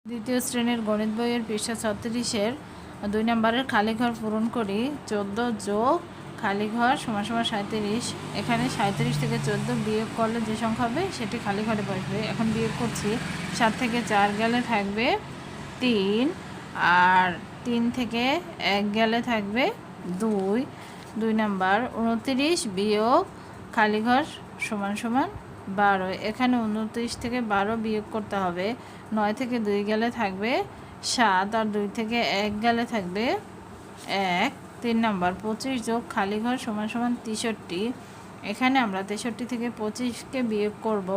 দ্বিতীয় শ্রেণীর গণিত বইয়ের পৃষ্ঠা 36-এর 2 নম্বরের খালি ঘর পূরণ করি। 14 যোগ খালি ঘর সমান সমান 37। এখানে 37 থেকে 14 বিয়োগ করলে যে সংখ্যা হবে সেটি খালি ঘরে বসবে। এখন বিয়োগ করছি। 7 থেকে 4 গেলে থাকবে 3, আর 3 থেকে 1 গেলে থাকবে 2। 2 নম্বর 29 বিয়োগ খালি ঘর সমান সমান 12। এখানে 29 থেকে 12 বিয়োগ করতে হবে। 9 থেকে 2 গেলে থাকবে 7, আর 2 থেকে 1 গেলে থাকবে 1। 3 নম্বর 25 যোগ খালি ঘর সমান সমান 63। এখানে আমরা 63 থেকে 25কে বিয়োগ করব।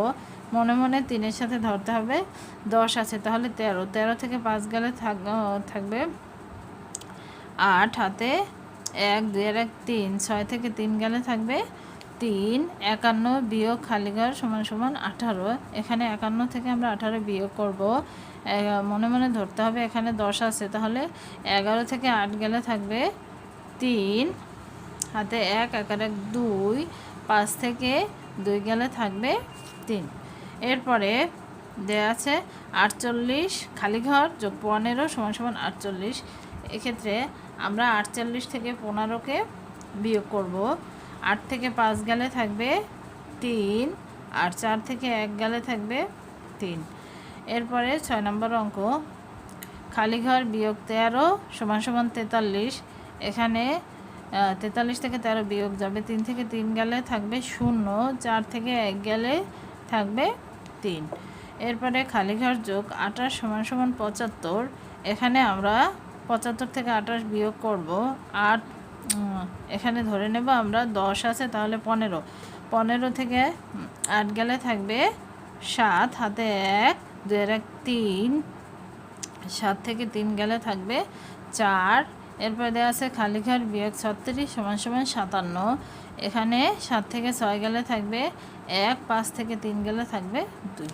মনে মনে 3-এর সাথে ধরতে হবে 10 আছে, তাহলে 13। 13 থেকে 5 গেলে থাকবে 8, হাতে 1, 2 আর 1 3। 6 থেকে 3 গেলে থাকবে 3। 51 বিয়োগ খালি ঘর সমান সমান 18। এখানে 51 থেকে আমরা 18 বিয়োগ করব। মনে মনে ধরতে হবে এখানে 10 আছে, তাহলে 11 থেকে 8 গেলে থাকবে 3, হাতে 1, 1 আর 1 2। 5 থেকে 2 গেলে থাকবে 3। এরপরে দেয়া আছে 48 খালি ঘর যোগ 15 সমান সমান 48। এক্ষেত্রে আমরা 48 থেকে 15কে বিয়োগ করব। 8 থেকে 5 গেলে থাকবে 3, আর 4 থেকে 1 গেলে থাকবে 3। এরপরে 6 নম্বর অঙ্ক খালি ঘর বিয়োগ 13 সমান সমান 43। এখানে 43 থেকে 13 বিয়োগ যাবে। 3 থেকে 3 গেলে থাকবে 0, 4 থেকে 1 গেলে থাকবে 3। এরপরে খালি ঘর যোগ 28 সমান সমান 75। এখানে আমরা 75 থেকে 28 বিয়োগ করব। 8 এখানে ধরে নেব আমরা 10 আছে, তাহলে 15। 15 থেকে 8 গেলে থাকবে 7, হাতে 1, 2 আর 1 3। 7 থেকে 3 গেলে থাকবে 4। এরপর দেওয়া আছে খালি ঘর বিয়োগ 36 সমান সমান 57। এখানে 7 থেকে 6 গেলে থাকবে 1, 5 থেকে 3 গেলে থাকবে 2।